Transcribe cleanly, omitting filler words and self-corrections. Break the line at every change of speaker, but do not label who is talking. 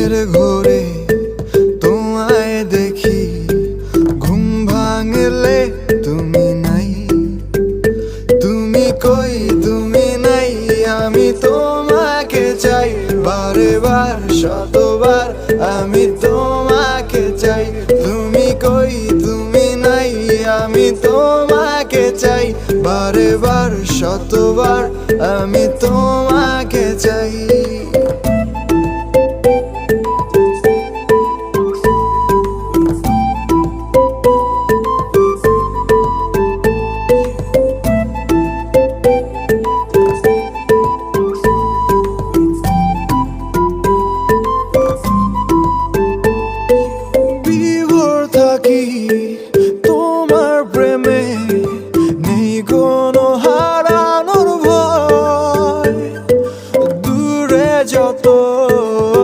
চোখের ঘোরে তোমায় দেখি, ঘুম ভাঙলে তুমি নাই। তুমি কই তুমি নাই, আমি তোমাকে চাই। বারে বার শতবার আমি তোমাকে চাই। তুমি কই তুমি নাই, আমি তোমাকে চাই। বারে বার শতবার আমি তোমাকে চাই।